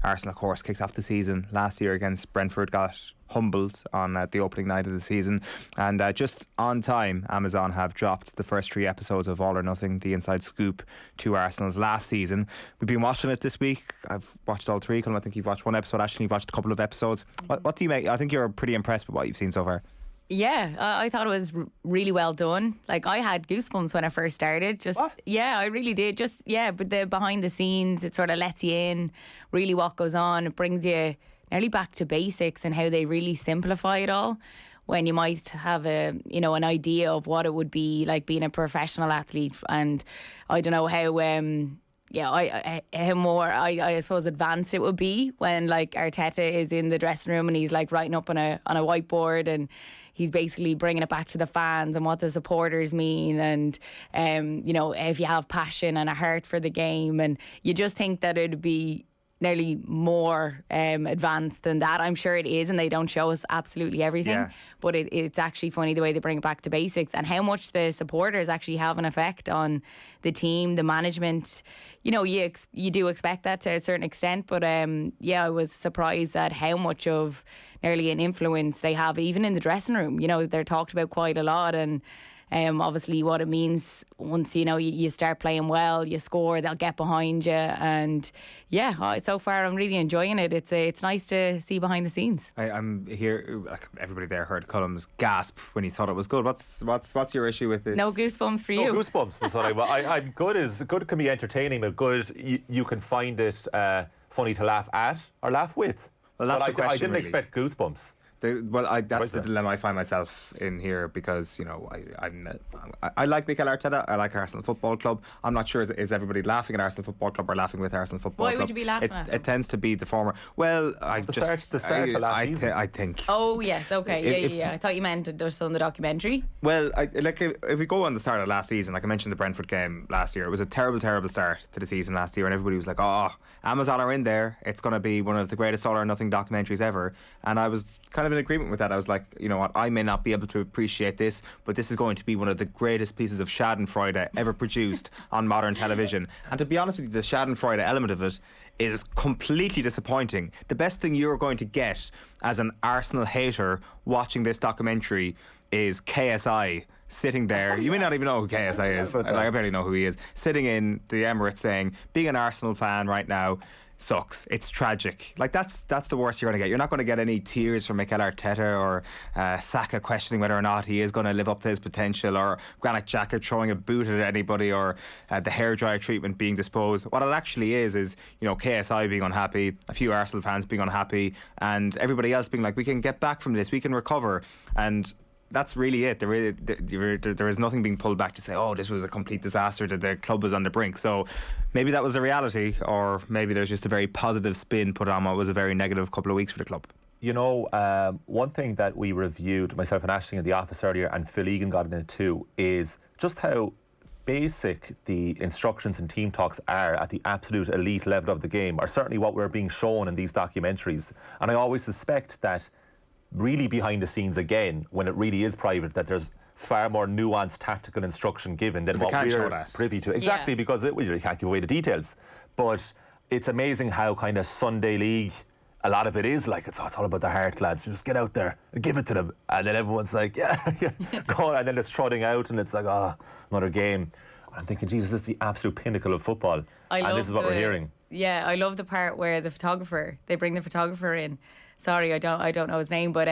Arsenal, of course, kicked off the season last year against Brentford, got humbled on the opening night of the season, and just on time Amazon have dropped the first 3 episodes of All or Nothing, the inside scoop to Arsenal's last season. We've been watching it this week. I've watched all 3. Colm, I think you've watched 1 episode. Ashley, you've watched a couple of episodes. What do you make? I think you're pretty impressed with what you've seen so far. Yeah, I thought it was really well done. Like, I had goosebumps when I first started. Yeah, I really did. But the behind the scenes, it sort of lets you in really what goes on. It brings you nearly back to basics and how they really simplify it all, when you might have an idea of what it would be like being a professional athlete. And I don't know how how more I suppose advanced it would be when like Arteta is in the dressing room and he's like writing up on a whiteboard, and he's basically bringing it back to the fans and what the supporters mean, and if you have passion and a heart for the game. And you just think that it'd be nearly more advanced than that. I'm sure it is, and they don't show us absolutely everything, but it's actually funny the way they bring it back to basics, and how much the supporters actually have an effect on the team, the management. You do expect that to a certain extent, but I was surprised at how much of nearly an influence they have even in the dressing room. They're talked about quite a lot, and obviously what it means once you start playing well, you score, they'll get behind you. And so far I'm really enjoying it. It's nice to see behind the scenes. I'm here, like everybody there heard Colm's gasp when he thought it was good. What's your issue with this? No goosebumps for you. No goosebumps was what I'm good can be entertaining, but good you can find it funny to laugh at or laugh with. Well, that's the question, I didn't really expect goosebumps. That's the dilemma I find myself in here, because I like Mikel Arteta. I like Arsenal Football Club. I'm not sure is everybody laughing at Arsenal Football Club or laughing with Arsenal Football Club. Why would you be laughing at it tends to be the former. Well, the start to last season. I think. Oh yes, okay, I thought you meant there's on the documentary. Well, if we go on the start of last season, like I mentioned the Brentford game last year, it was a terrible start to the season last year, and everybody was like, "Oh, Amazon are in there. It's going to be one of the greatest All or Nothing documentaries ever." And I was kind of in agreement with that. I was like, you know what, I may not be able to appreciate this, but this is going to be one of the greatest pieces of Schadenfreude ever produced on modern television. And to be honest with you, the Schadenfreude element of it is completely disappointing. The best thing you're going to get as an Arsenal hater watching this documentary is KSI sitting there. You may not even know who KSI is. I barely know who he is. Sitting in the Emirates saying, being an Arsenal fan right now sucks. It's tragic. Like that's the worst you're going to get. You're not going to get any tears from Mikel Arteta or Saka questioning whether or not he is going to live up to his potential, or Granit Xhaka throwing a boot at anybody, or the hairdryer treatment being disposed. What it actually is KSI being unhappy, a few Arsenal fans being unhappy, and everybody else being like, we can get back from this, we can recover. And that's really it. There is nothing being pulled back to say, oh, this was a complete disaster, that the club was on the brink. So maybe that was the reality, or maybe there's just a very positive spin put on what was a very negative couple of weeks for the club. One thing that we reviewed, myself and Ashling in the office earlier, and Phil Egan got in it too, is just how basic the instructions and team talks are at the absolute elite level of the game, or certainly what we're being shown in these documentaries. And I always suspect that really behind the scenes, again, when it really is private, that there's far more nuanced tactical instruction given than what we're privy to. Exactly, because you can't give away the details. But it's amazing how kind of Sunday League, a lot of it is like, it's all about the heart, lads. Just get out there and give it to them. And then everyone's like, go on. And then it's trotting out and it's like, another game. And I'm thinking, Jesus, this is the absolute pinnacle of football. And this is what we're hearing. Yeah, I love the part where they bring the photographer in. Sorry, I don't know his name, but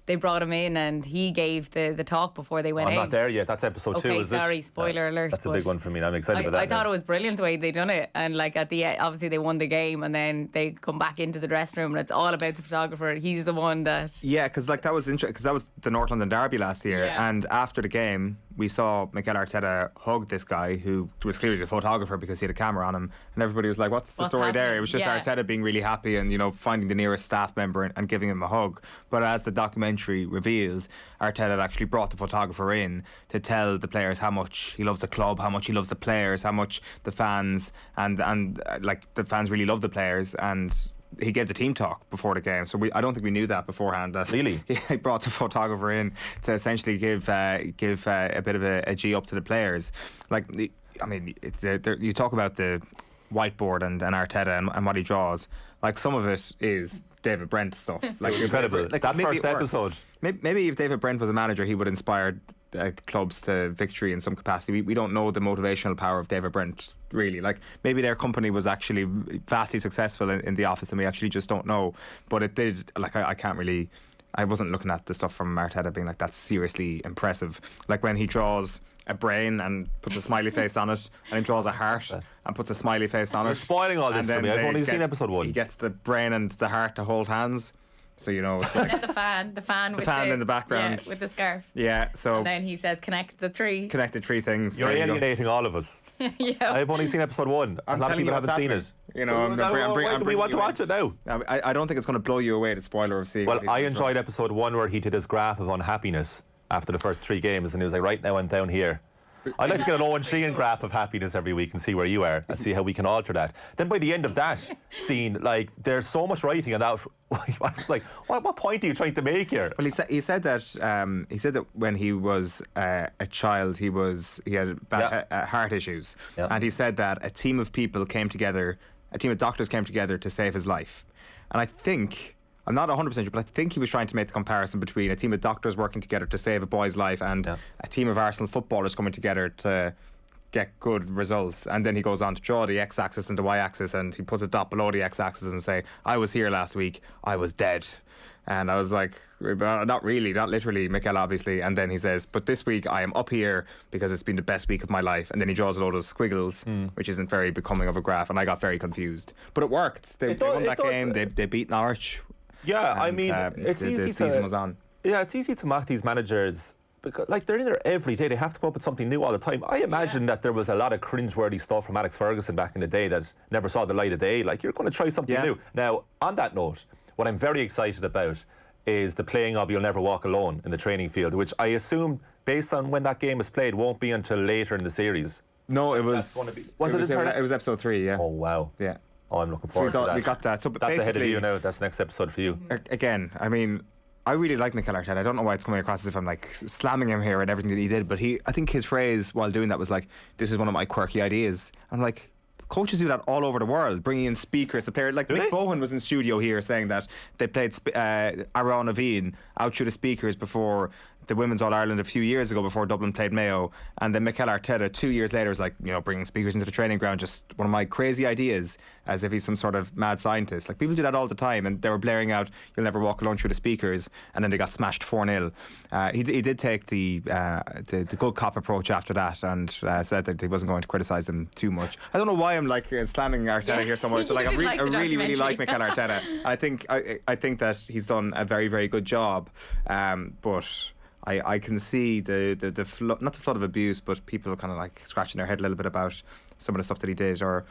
they brought him in and he gave the talk before they went out. I'm not there yet. That's episode 2. Okay, sorry, spoiler alert. That's a big one for me. I'm excited about that. I thought it was brilliant the way they done it, and like at the end, obviously they won the game, and then they come back into the dressing room and it's all about the photographer. He's the one that because that was interesting, because that was the North London derby last year, and after the game we saw Mikel Arteta hug this guy who was clearly the photographer because he had a camera on him, and everybody was like, what's the story there? It was just Arteta being really happy and finding the nearest staff member and giving him a hug. But as the documentary reveals, Arteta had actually brought the photographer in to tell the players how much he loves the club, how much he loves the players, how much the fans and like the fans really love the players. And he gave the team talk before the game, so I don't think we knew that beforehand. That really, he brought the photographer in to essentially give a bit of a G up to the players. Like, I mean, you talk about the whiteboard and Arteta and what he draws. like some of it is David Brent stuff. Like Incredible. Like That maybe first it works. episode. Maybe if David Brent was a manager, he would inspire clubs to victory in some capacity. We don't know the motivational power of David Brent, really. Like, maybe their company was actually vastly successful in the office and we actually just don't know. But it did, like, I can't really, I wasn't looking at the stuff from Arteta being like, that's seriously impressive. Like when he draws a brain and puts a smiley face on it, and he draws a heart and puts a smiley face on it. You're spoiling all this for me. I've only seen episode 1. He gets the brain and the heart to hold hands. So, you know, it's like And then the fan in the background. with the scarf. Yeah, so And then he says, connect the three. connected 3 things. You're There you go. alienating all of us. Yeah. I've only seen episode 1. I'm a lot of telling you people what's haven't seen happening. it. You know, I'm Why do we want to watch it now? I don't think it's going to blow you away, the spoiler of seeing. Well, what I people enjoyed enjoy. episode 1 where he did his graph of unhappiness after the first 3 games, and he was like, right now I'm down here. I'd like to get an Eoin Sheahan graph of happiness every week and see where you are and see how we can alter that. Then by the end of that scene, like, there's so much writing on that. I was like, what point are you trying to make here? Well, he said that when he was a child, he had bad heart issues, and he said that a team of people came together, a team of doctors came together to save his life. And I think, I'm not 100% sure, but I think he was trying to make the comparison between a team of doctors working together to save a boy's life and a team of Arsenal footballers coming together to get good results. And then he goes on to draw the x-axis and the y-axis, and he puts a dot below the x-axis and say, I was here last week, I was dead. And I was like, not really, not literally, Mikel, obviously. And then he says, but this week I am up here because it's been the best week of my life. And then he draws a load of squiggles, which isn't very becoming of a graph. And I got very confused. But it worked. They won that game. They beat Norwich. Yeah, And, I mean, it's the easy season to, was on. Yeah, it's easy to mock these managers because, like, they're in there every day. They have to come up with something new all the time. I imagine that there was a lot of cringeworthy stuff from Alex Ferguson back in the day that never saw the light of day. Like, you're going to try something new. Now, on that note, what I'm very excited about is the playing of You'll Never Walk Alone in the training field, which I assume, based on when that game is played, won't be until later in the series. No, it was. it was episode 3. Yeah. Oh, wow. Yeah. Oh, I'm looking forward to that. We got that. So That's ahead of basically, you now. That's next episode for you. Again, I mean, I really like Mikel Arteta. I don't know why it's coming across as if I'm like slamming him here and everything that he did, but I think his phrase while doing that was like, "This is one of my quirky ideas." I'm like, coaches do that all over the world, bringing in speakers. A player like Mick Bowen was in studio here saying that they played Aaron Aveen out through the speakers before the Women's All-Ireland a few years ago, before Dublin played Mayo. And then Mikel Arteta 2 years later is like, you know, bringing speakers into the training ground, just one of my crazy ideas, as if he's some sort of mad scientist. Like, people do that all the time, and they were blaring out "You'll Never Walk Alone" through the speakers, and then they got smashed 4-0. He did take the good cop approach after that, and said that he wasn't going to criticise them too much. I don't know why I'm like slamming Arteta here so much. So, like, I really like Mikel Arteta. I think that he's done a very, very good job, but I can see the flood, not the flood of abuse, but people kind of like scratching their head a little bit about some of the stuff that he did, or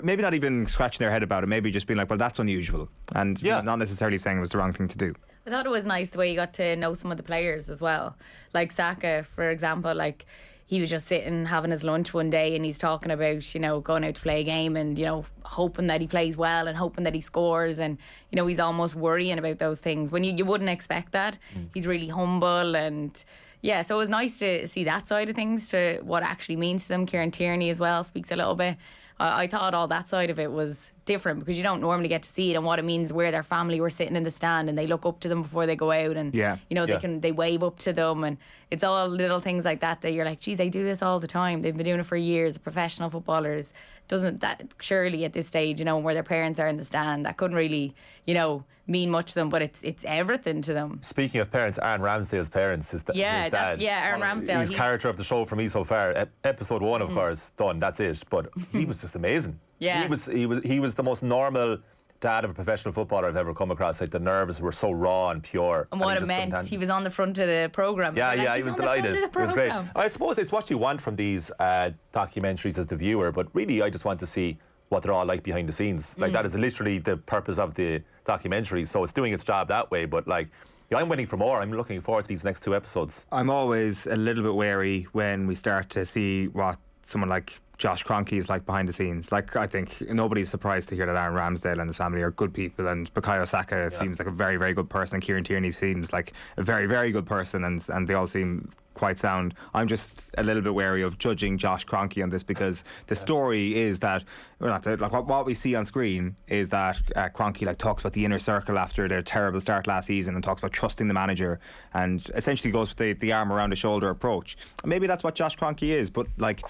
maybe not even scratching their head about it, maybe just being like, well, that's unusual, and not necessarily saying it was the wrong thing to do. I thought it was nice the way you got to know some of the players as well. Like Saka, for example, like, he was just sitting having his lunch one day and he's talking about, you know, going out to play a game and, you know, hoping that he plays well and hoping that he scores, and, you know, he's almost worrying about those things when you wouldn't expect that. He's really humble, and yeah, so it was nice to see that side of things, to what it actually means to them. Kieran Tierney as well speaks a little bit. I thought all that side of it was different because you don't normally get to see it, and what it means where their family were sitting in the stand and they look up to them before they go out, and you know, they wave up to them, and it's all little things like that you're like, geez, they do this all the time. They've been doing it for years. Professional footballers, doesn't that surely at this stage, you know, where their parents are in the stand, that couldn't really, you know, mean much to them, but it's everything to them. Speaking of parents, Aaron Ramsdale's parents, his dad. Aaron Ramsdale. He's character of the show for me so far. Episode 1, of course, done. That's it. But he was just amazing. Yeah, he was the most normal dad of a professional footballer I've ever come across. Like, the nerves were so raw and pure. And what it meant, he was on the front of the programme. Yeah, he was delighted. It was great. I suppose it's what you want from these documentaries as the viewer, but really I just want to see what they're all like behind the scenes. Like, that is literally the purpose of the documentary. So it's doing its job that way. But, like, I'm waiting for more. I'm looking forward to these next 2 episodes. I'm always a little bit wary when we start to see what someone like Josh Kroenke is like behind the scenes. Like, I think nobody's surprised to hear that Aaron Ramsdale and his family are good people, and Bukayo Saka seems like a very, very good person, and Kieran Tierney seems like a very, very good person, and they all seem quite sound. I'm just a little bit wary of judging Josh Kroenke on this, because the story is that what we see on screen is that Kroenke like talks about the inner circle after their terrible start last season, and talks about trusting the manager, and essentially goes with the arm around the shoulder approach. And maybe that's what Josh Kroenke is, but like,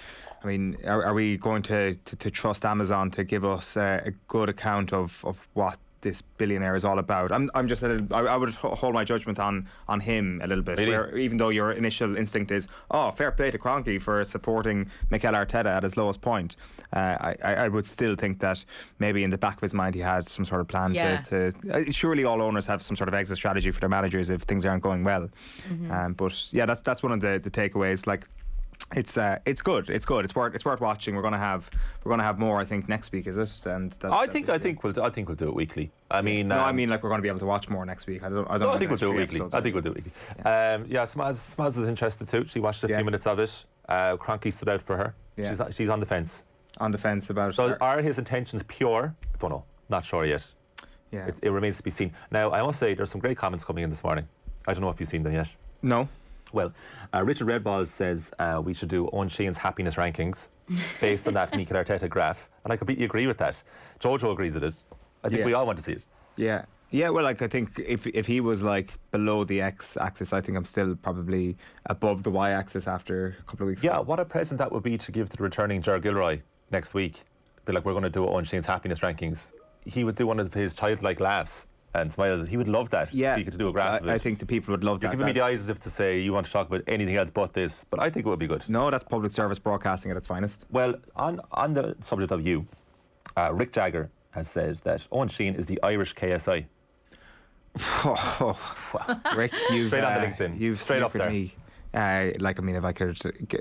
I mean, are we going to trust Amazon to give us a good account of what this billionaire is all about? I'm just I would hold my judgment on him a little bit. Really? Where even though your initial instinct is, oh, fair play to Kroenke for supporting Mikel Arteta at his lowest point, I would still think that maybe in the back of his mind he had some sort of plan to surely all owners have some sort of exit strategy for their managers if things aren't going well. But yeah, that's one of the takeaways. Like, it's good. It's worth watching. We're gonna have more, I think, next week, is it? And I think we'll do it weekly. I mean, no, I mean, like, we're going to be able to watch more next week. I think we'll do it weekly. I think we'll do it weekly. Smaz was interested too. She watched a few minutes of it. Kroenke stood out for her. Yeah. She's on the fence. On the fence about. So are his intentions pure? I don't know. Not sure yet. Yeah. It remains to be seen. Now, I must say, there's some great comments coming in this morning. I don't know if you've seen them yet. No. Well, Richard Redballs says we should do Eoin Sheahan's happiness rankings based on that Mikel Arteta graph, and I completely agree with that. Jojo agrees with it. I think we all want to see it. Yeah. Yeah, well, like, I think if he was like below the x-axis, I think I'm still probably above the y-axis after a couple of weeks. Yeah, what a present that would be to give to the returning Ger Gilroy next week. Be like, we're going to do Eoin Sheahan's happiness rankings. He would do one of his childlike laughs and smiles. He would love that. Yeah, if he could do a graph of it. I think the people would love that. You're giving me the eyes as if to say you want to talk about anything else but this, but I think it would be good. No, that's public service broadcasting at its finest. Well, on the subject of you, Rick Jagger has said that Eoin Sheahan is the Irish KSI. Rick, you've straight on the LinkedIn. You've straight up there. Me. Like, I mean, if I could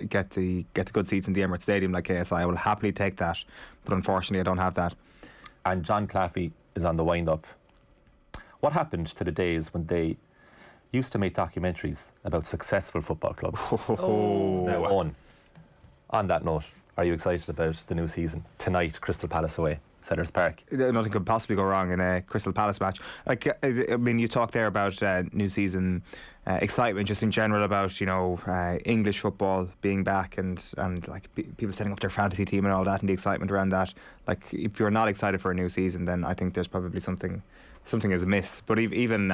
get the good seats in the Emirates Stadium like KSI, I will happily take that. But unfortunately, I don't have that. And John Claffey is on the wind-up. What happened to the days when they used to make documentaries about successful football clubs? Now, Eoin, on that note, are you excited about the new season? Tonight, Crystal Palace away, Sellers Park. Nothing could possibly go wrong in a Crystal Palace match. Like, I mean, you talked there about new season excitement, just in general, about, you know, English football being back, and like people setting up their fantasy team and all that, and the excitement around that. Like, if you're not excited for a new season, then I think there's probably something is amiss. But even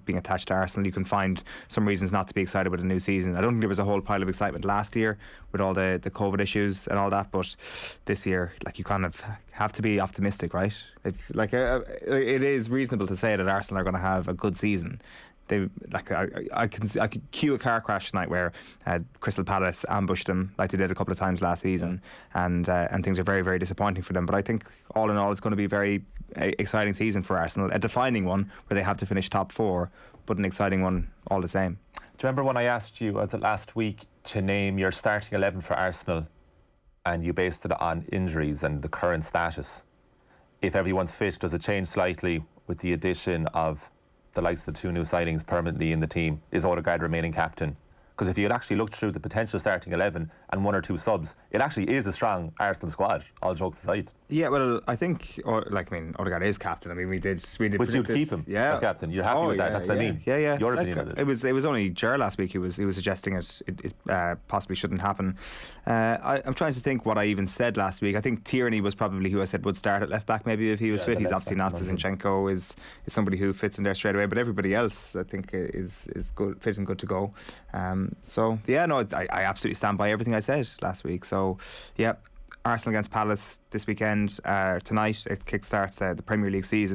being attached to Arsenal, you can find some reasons not to be excited with a new season. I don't think there was a whole pile of excitement last year with all the COVID issues and all that, but this year, like, you kind of have to be optimistic, right? It is reasonable to say that Arsenal are going to have a good season. They, like, I could cue a car crash tonight where Crystal Palace ambushed them like they did a couple of times last season, and things are very, very disappointing for them. But I think all in all, it's going to be a very exciting season for Arsenal, a defining one where they have to finish top four, but an exciting one all the same. Do you remember when I asked you last week to name your starting 11 for Arsenal, and you based it on injuries and the current status? If everyone's fit, does it change slightly with the addition of the likes of the two new signings permanently in the team? Is Odegaard remaining captain? Because if you had actually looked through the potential starting 11 and one or two subs, it actually is a strong Arsenal squad, all jokes aside. Yeah, well, I think, Odegaard is captain. I mean, we did. But you'd keep him as captain. You're happy with that? That's what I mean. Yeah. Your opinion of it. It was only Ger last week who was suggesting it possibly shouldn't happen. I'm trying to think what I even said last week. I think Tierney was probably who I said would start at left back maybe if he was fit. He's obviously not. Zinchenko is somebody who fits in there straight away, but everybody else I think is good, fit and good to go. So yeah, no, I absolutely stand by everything I said last week. So yeah, Arsenal against Palace this weekend. Tonight it kickstarts the Premier League season.